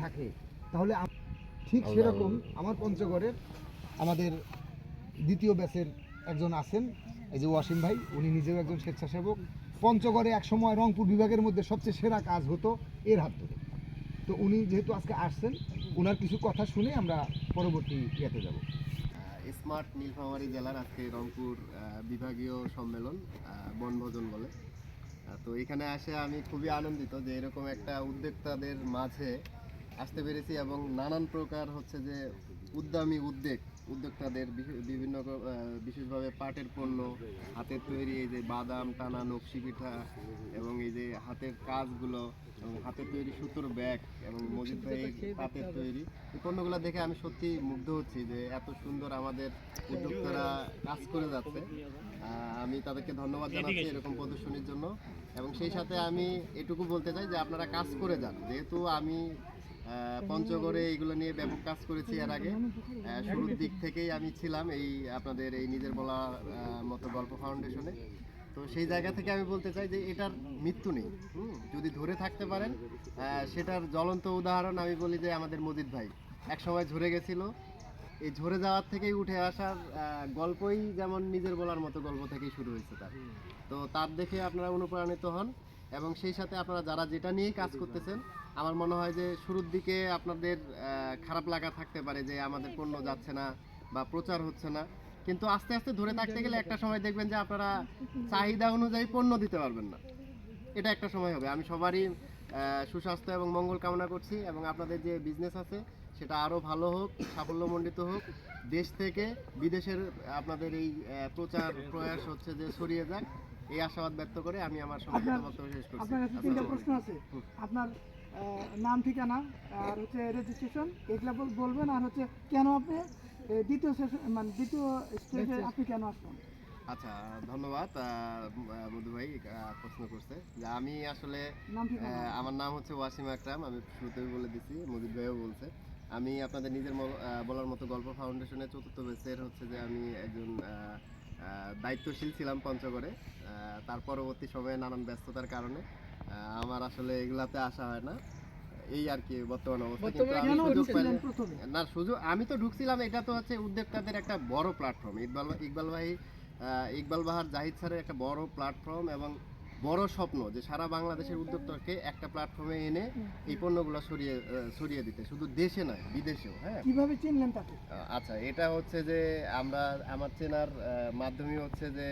থাকে তাহলে ঠিক সেরকম আমার পঞ্চগড়ের আমাদের দ্বিতীয় ব্যাচের একজন আছেন, এই যে ওয়াসিম ভাই, উনি নিজেও একজন স্বেচ্ছাসেবক। পঞ্চগড়ে একসময় রংপুর বিভাগের মধ্যে সবচেয়ে সেরা কাজ হতো এর হাত ধরে। তো উনি যেহেতু আজকে আসছেন, ওনার কিছু কথা শুনে আমরা পরবর্তী ইয়েতে যাব। স্মার্ট নীলফামারী জেলার আজকে রংপুর বিভাগীয় সম্মেলন, বনভোজন বলে। তো এখানে আসে আমি খুবই আনন্দিত যে এরকম একটা উদ্যোক্তাদের মাঝে আসতে পেরেছি এবং নানান প্রকার হচ্ছে যে উদ্যমী উদ্যোক্তাদের বিভিন্ন বিশেষভাবে পাটের পণ্য, হাতের তৈরি এই যে বাদাম টানা নকশি পিঠা এবং এই যে হাতের কাজগুলো এবং হাতের তৈরি সুতোর ব্যাগ এবং মজিদ ভাইয়ের পাটের তৈরি এই পণ্যগুলো দেখে আমি সত্যি মুগ্ধ হচ্ছি যে এত সুন্দর আমাদের উদ্যোক্তারা কাজ করে যাচ্ছে। আমি তাদেরকে ধন্যবাদ জানাচ্ছি এরকম প্রদর্শনীর জন্য। এবং সেই সাথে আমি এটুকু বলতে চাই যে আপনারা কাজ করে যান, যেহেতু আমি পঞ্চগড়ে এইগুলো নিয়ে ব্যাপক কাজ করেছি এর আগে। শুরুর দিক থেকেই আমি ছিলাম এই আপনাদের এই নিজের বলা মতো গল্প ফাউন্ডেশনে। তো সেই জায়গা থেকে আমি বলতে চাই যে এটার মৃত্যু নেই, যদি ধরে থাকতে পারেন। সেটার জ্বলন্ত উদাহরণ আমি বলি যে আমাদের মজিদ ভাই এক সময় ঝরে গেছিল, এই ঝরে যাওয়ার থেকেই উঠে আসার গল্পই যেমন নিজের বলার মতো গল্প থেকেই শুরু হয়েছে তার। তো তার দেখে আপনারা অনুপ্রাণিত হন এবং সেই সাথে আপনারা যারা যেটা নিয়েই কাজ করতেছেন, আমার মনে হয় যে শুরুর দিকে আপনাদের খারাপ লাগা থাকতে পারে যে আমাদের পণ্য যাচ্ছে না বা প্রচার হচ্ছে না, কিন্তু আস্তে আস্তে ধরে থাকতে গেলে একটা সময় দেখবেন যে আপনারা চাহিদা অনুযায়ী পণ্য দিতে পারবেন না, এটা একটা সময় হবে। আমি সবারই সুস্বাস্থ্য এবং মঙ্গল কামনা করছি এবং আপনাদের যে বিজনেস আছে সেটা আরও ভালো হোক, সাফল্যমণ্ডিত হোক, দেশ থেকে বিদেশের আপনাদের এই প্রচার প্রয়াস হচ্ছে যে ছড়িয়ে যাক, এই আশাবাদ ব্যক্ত করে আমি আমার সংক্ষিপ্ত বক্তব্য শেষ করছি। আপনার কাছে তিনটা প্রশ্ন আছে। আপনার নাম, ঠিকানা আর হচ্ছে রেজিস্ট্রেশন, এগুলা বলবেন। আর হচ্ছে কেন আপনি দ্বিতীয় সেশন মানে দ্বিতীয় স্টেজে আপনি কেন আসবেন? আচ্ছা, ধন্যবাদ মধু ভাই প্রশ্ন করছে যে আমি আসলে আমার নাম হচ্ছে ওয়াসিম আকরাম, আমি শুরুতেই বলে দিচ্ছি, মজিদ ভাইও বলছে। আমি আপনাদের নিজের বলার মতো গল্প ফাউন্ডেশনের চতুর্থ ব্যাচের হচ্ছে যে আমি একজন দায়িত্বশীল ছিলাম পঞ্চগড়ে। তার পরবর্তী সময়ে নানান ব্যস্ততার কারণে আমার আসলে এগুলাতে আসা হয় না, এই আর কি বর্তমান অবস্থা। কিন্তু আমি সুযোগ পাইলে না, সুযোগ আমি তো ঢুকছিলাম, এটা তো হচ্ছে উদ্যোক্তাদের একটা বড় প্ল্যাটফর্ম। ইকবাল বাহার জাহিদ স্যারের একটা বড় প্ল্যাটফর্ম এবং বড় স্বপ্ন যে সারা বাংলাদেশের উদ্যোক্তাকে একটা প্ল্যাটফর্মে এনে এই পণ্যগুলো ছড়িয়ে দিতে, শুধু দেশে নয় বিদেশেও। হ্যাঁ, কিভাবে চিনলেন তাকে? আচ্ছা, এটা হচ্ছে যে আমার চেনার মাধ্যমে হচ্ছে যে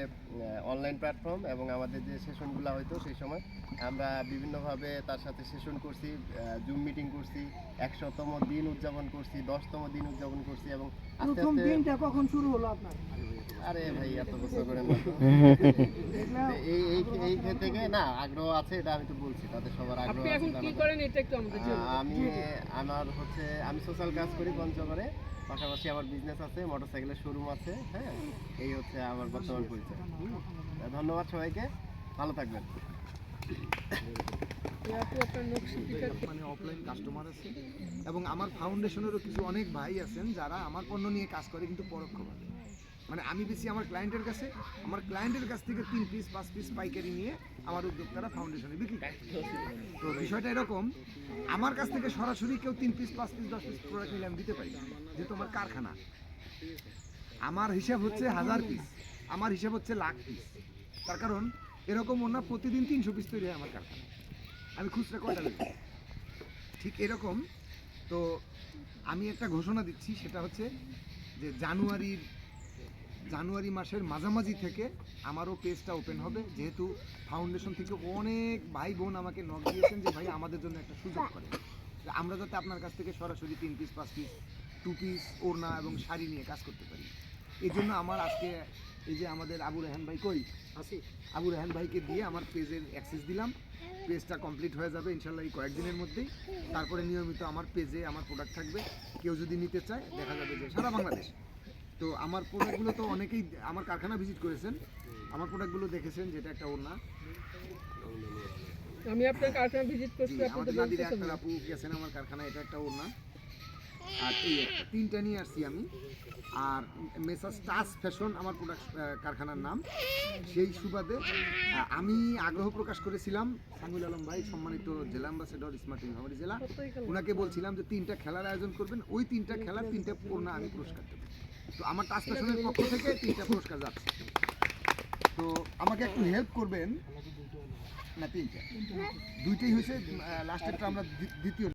অনলাইন প্ল্যাটফর্ম এবং আমাদের যে সেশনগুলো হয়তো সেই সময় আমরা বিভিন্নভাবে তার সাথে সেশন করছি, জুম মিটিং করছি, 100তম দিন উদযাপন করছি, 10তম দিন উদযাপন করছি এবং আস্তে প্রথম আস্তে দিনটা কখন শুরু হলো আপনার? আরে ভাই এত বছর করে না তো। এই থেকে না আগ্রহ আছে, এটা আমি তো বলছি, তাদের সবার আগ্রহ আছে। আপনি এখন কি করেন এটা একটু আমাদের আমি সোশ্যাল কাজ করি পঞ্চগড়ে, পাশাপাশি আমার বিজনেস আছে, মোটরসাইকেলের শোরুম আছে। হ্যাঁ, এই হচ্ছে আমার বর্তমান পরিচয়। ধন্যবাদ সবাইকে, ভালো থাকবেন। মানে অফলাইন কাস্টমার আছে এবং আমার ফাউন্ডেশনেরও কিছু অনেক ভাই আছেন যারা আমার পণ্য নিয়ে কাজ করে, কিন্তু পরোক্ষভাবে। মানে আমি বেশি আমার ক্লায়েন্টের কাছে, আমার ক্লায়েন্টের কাছ থেকে 3 পিস 5 পিস পাইকারি নিয়ে আমার উদ্যোক্তারা ফাউন্ডেশনে বিক্রি করে। তো বিষয়টা এরকম, আমার কাছ থেকে সরাসরি কেউ 3 পিস 5 পিস 10 পিস প্রোডাক্ট নিলে আমি দিতে পারি, যেহেতু আমার কারখানা। আমার হিসাব হচ্ছে 1000 পিস, আমার হিসাব হচ্ছে লাখ পিস। তার কারণ এরকম ওনা প্রতিদিন 300 পিস তৈরি হয় আমার কারখানায়, আমি খুচরা কয়টা দিই। ঠিক এরকম তো আমি একটা ঘোষণা দিচ্ছি, সেটা হচ্ছে যে জানুয়ারি মাসের মাঝামাঝি থেকে আমারও পেজটা ওপেন হবে, যেহেতু ফাউন্ডেশন থেকে অনেক ভাই বোন আমাকে নক দিয়েছেন যে ভাই আমাদের জন্য একটা সুযোগ করে, আমরা যাতে আপনার কাছ থেকে সরাসরি 3 পিস 5 পিস 2 পিস ওড়না এবং শাড়ি নিয়ে কাজ করতে পারি। এই জন্য আমার আজকে এই যে আমাদের আবু রেহান ভাই আবু রেহান ভাইকে দিয়ে আমার পেজের অ্যাক্সেস দিলাম। পেজটা কমপ্লিট হয়ে যাবে ইনশাল্লাহ এই কয়েকদিনের মধ্যেই। তারপরে নিয়মিত আমার পেজে আমার প্রোডাক্ট থাকবে, কেউ যদি নিতে চায় দেখা যাবে যে সারা বাংলাদেশ। তো আমার প্রোডাক্টগুলো তো অনেকেই আমার কারখানা ভিজিট করেছেন, আমার প্রোডাক্টগুলো দেখেছেন, যেটা একটা ওড়না। আমি আপনার কারখানা ভিজিট করছি, আমাদের নাদিরা একটা আপু গেছেন আমার কারখানা, এটা একটা ওড়না। আর এই একটা, তিনটা নিয়ে আসছি আমি। আর মেসার্স টাচ ফ্যাশন আমার প্রোডাক্ট কারখানার নাম। সেই সুবাদে আমি আগ্রহ প্রকাশ করেছিলাম সামিউল আলম ভাই, সম্মানিত জেলা অ্যাম্বাসেডর স্মার্ট নীলফামারী জেলা, ওনাকে বলছিলাম যে 3টা খেলার আয়োজন করবেন, ওই 3টা খেলার 3টা পূর্ণ আমি পুরস্কার দেবো। তো আমার টাচ ফ্যাশনের পক্ষ থেকে 3টা পুরস্কার যাচ্ছে। তো আমাকে একটু হেল্প করবেন। না 3টা, 2টাই হয়েছে, লাস্টেরটা আমরা দ্বিতীয়